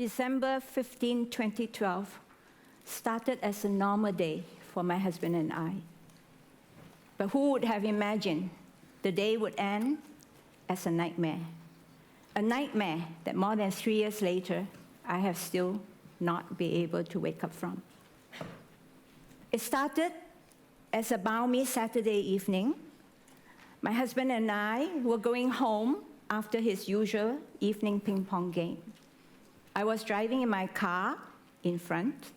December 15, 2012 started as a normal day for my husband and I. But who would have imagined the day would end as a nightmare? A nightmare that more than 3 years later, I have still not been able to wake up from. It started as a balmy Saturday evening. My husband and I were going home after his usual evening ping pong game. I was driving in my car in front,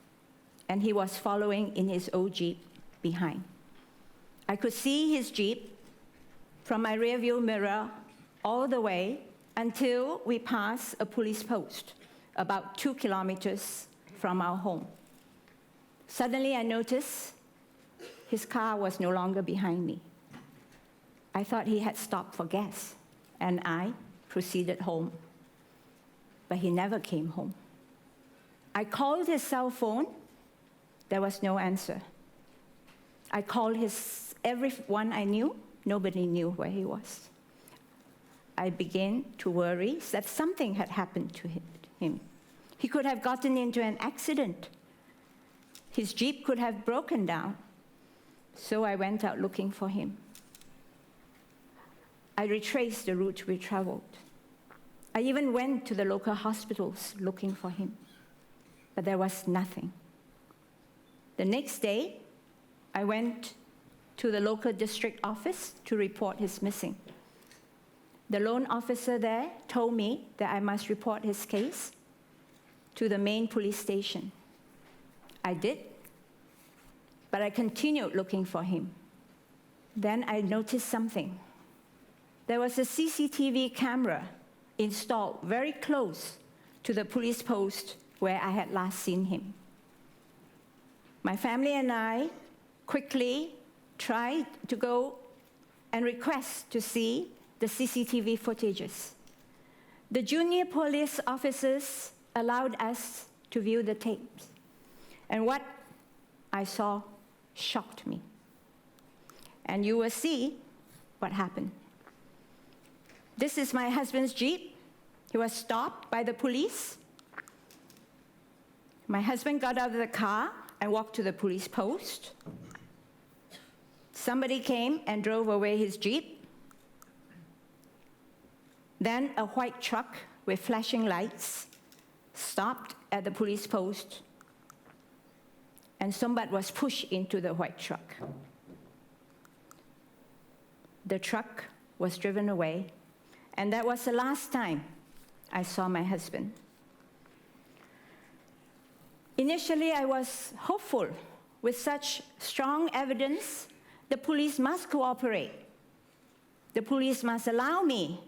and he was following in his old Jeep behind. I could see his Jeep from my rearview mirror all the way until we passed a police post about 2 kilometers from our home. Suddenly, I noticed his car was no longer behind me. I thought he had stopped for gas, and I proceeded home. But he never came home. I called his cell phone. There was no answer. I called everyone I knew. Nobody knew where he was. I began to worry that something had happened to him. He could have gotten into an accident. His Jeep could have broken down. So I went out looking for him. I retraced the route we traveled. I even went to the local hospitals looking for him, but there was nothing. The next day, I went to the local district office to report his missing. The loan officer there told me that I must report his case to the main police station. I did, but I continued looking for him. Then I noticed something. There was a CCTV camera installed very close to the police post where I had last seen him. My family and I quickly tried to go and request to see the CCTV footages. The junior police officers allowed us to view the tapes, and what I saw shocked me. And you will see what happened. This is my husband's Jeep. He was stopped by the police. My husband got out of the car and walked to the police post. Somebody came and drove away his Jeep. Then a white truck with flashing lights stopped at the police post, and Sombat was pushed into the white truck. The truck was driven away, and that was the last time I saw my husband. Initially, I was hopeful. With such strong evidence, the police must cooperate. The police must allow me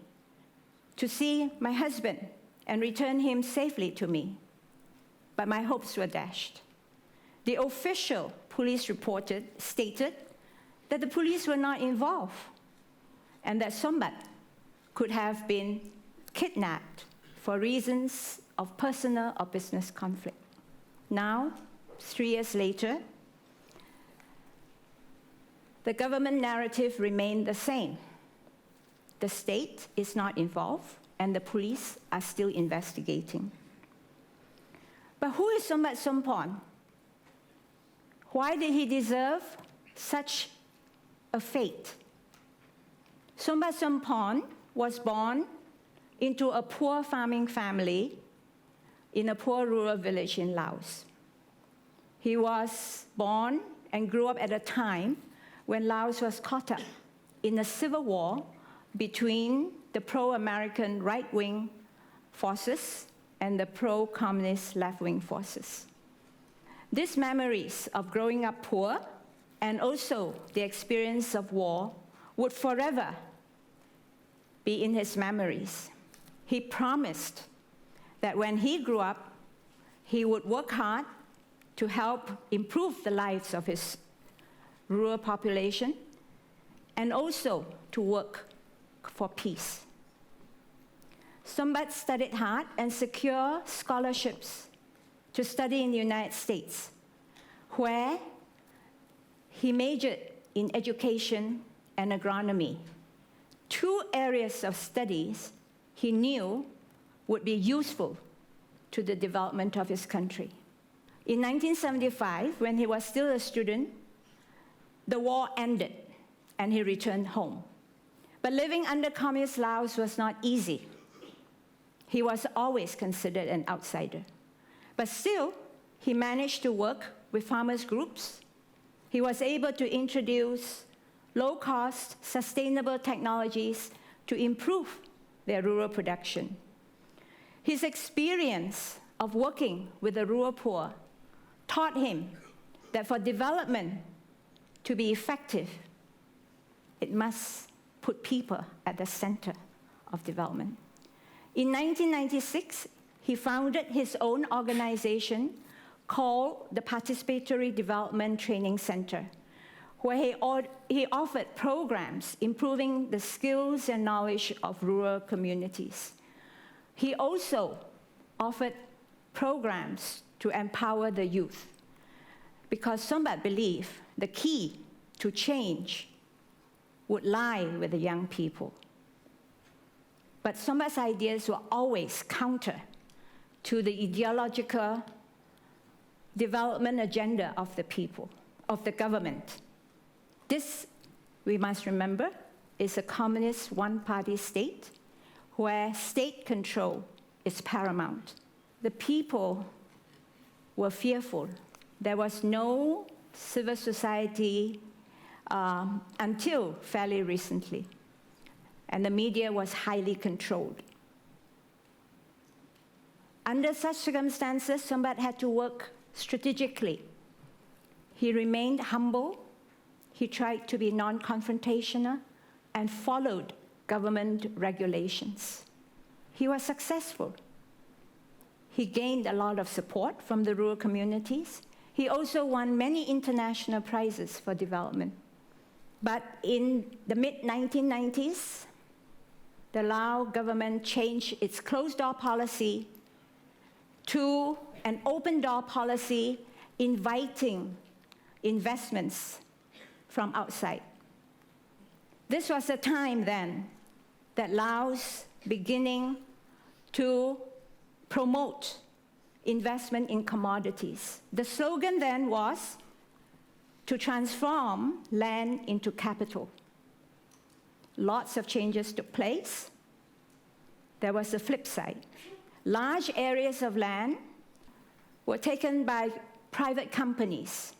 to see my husband and return him safely to me. But my hopes were dashed. The official police report stated that the police were not involved and that Sombat could have been kidnapped for reasons of personal or business conflict. Now, 3 years later, the government narrative remained the same. The state is not involved, and the police are still investigating. But who is Sombat Somphorn? Why did he deserve such a fate? Sombat Somphorn was born into a poor farming family in a poor rural village in Laos. He was born and grew up at a time when Laos was caught up in a civil war between the pro-American right-wing forces and the pro-communist left-wing forces. These memories of growing up poor and also the experience of war would forever be in his memories. He promised that when he grew up, he would work hard to help improve the lives of his rural population and also to work for peace. Sombat studied hard and secured scholarships to study in the United States, where he majored in education and agronomy, 2 areas of studies he knew would be useful to the development of his country. In 1975, when he was still a student, the war ended and he returned home. But living under communist Laos was not easy. He was always considered an outsider. But still, he managed to work with farmers' groups. He was able to introduce low-cost, sustainable technologies to improve their rural production. His experience of working with the rural poor taught him that for development to be effective, it must put people at the center of development. In 1996, he founded his own organization called the Participatory Development Training Center, where he offered programs improving the skills and knowledge of rural communities. He also offered programs to empower the youth, because Sombath believed the key to change would lie with the young people. But Sombath's ideas were always counter to the ideological development agenda of the people, of the government. This, we must remember, is a communist one-party state where state control is paramount. The people were fearful. There was no civil society until fairly recently, and the media was highly controlled. Under such circumstances, Sombath had to work strategically. He remained humble. He tried to be non-confrontational and followed government regulations. He was successful. He gained a lot of support from the rural communities. He also won many international prizes for development. But in the mid-1990s, the Lao government changed its closed-door policy to an open-door policy inviting investments from outside. This was a time then that Laos beginning to promote investment in commodities. The slogan then was to transform land into capital. Lots of changes took place. There was a flip side. Large areas of land were taken by private companies.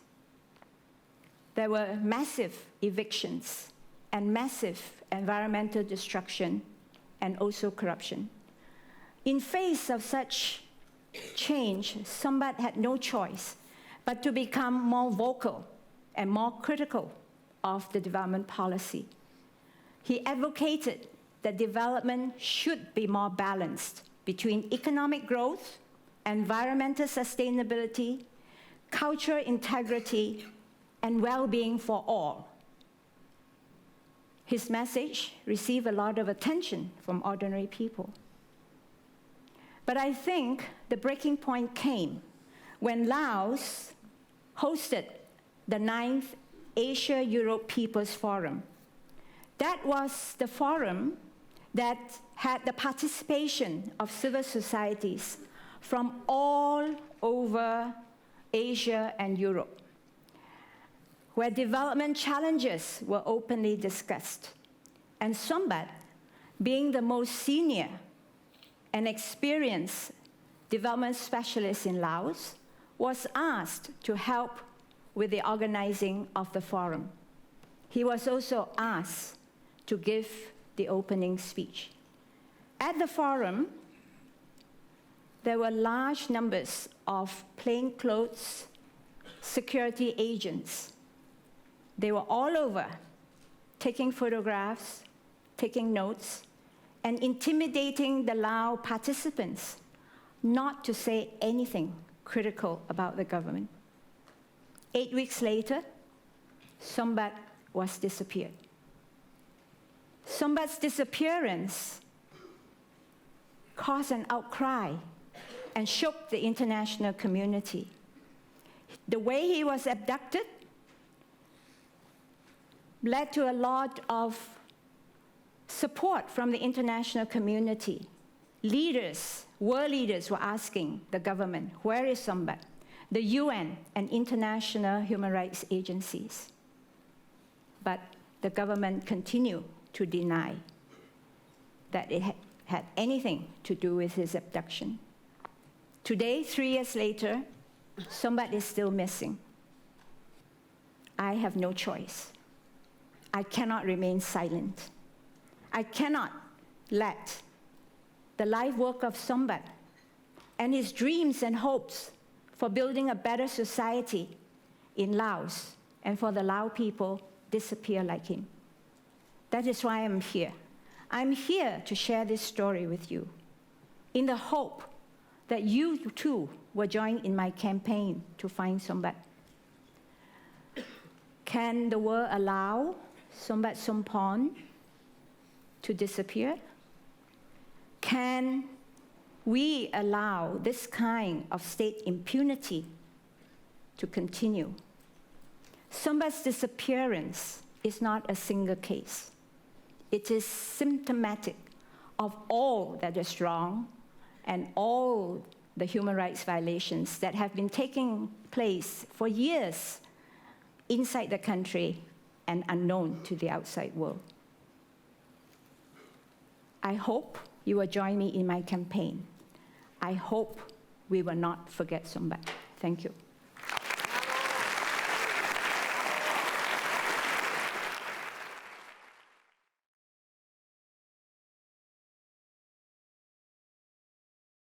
There were massive evictions and massive environmental destruction and also corruption. In face of such change, Sombath had no choice but to become more vocal and more critical of the development policy. He advocated that development should be more balanced between economic growth, environmental sustainability, cultural integrity, and well-being for all. His message received a lot of attention from ordinary people. But I think the breaking point came when Laos hosted the 9th Asia-Europe People's Forum. That was the forum that had the participation of civil societies from all over Asia and Europe, where development challenges were openly discussed. And Sombath, being the most senior and experienced development specialist in Laos, was asked to help with the organizing of the forum. He was also asked to give the opening speech. At the forum, there were large numbers of plainclothes security agents. They were all over, taking photographs, taking notes, and intimidating the Lao participants not to say anything critical about the government. 8 weeks later, Sombath was disappeared. Sombath's disappearance caused an outcry and shook the international community. The way he was abducted led to a lot of support from the international community. Leaders World leaders were asking the government, where is Sombath? The UN and international human rights agencies. But the government continued to deny that it had anything to do with his abduction. Today, 3 years later, Sombath is still missing. I have no choice. I cannot remain silent. I cannot let the life work of Sombath and his dreams and hopes for building a better society in Laos and for the Lao people disappear like him. That is why I'm here. I'm here to share this story with you in the hope that you too will join in my campaign to find Sombath. Can the world allow Sombath Sompong to disappear? Can we allow this kind of state impunity to continue? Sombath's disappearance is not a single case. It is symptomatic of all that is wrong and all the human rights violations that have been taking place for years inside the country and unknown to the outside world. I hope you will join me in my campaign. I hope we will not forget Sombath. Thank you.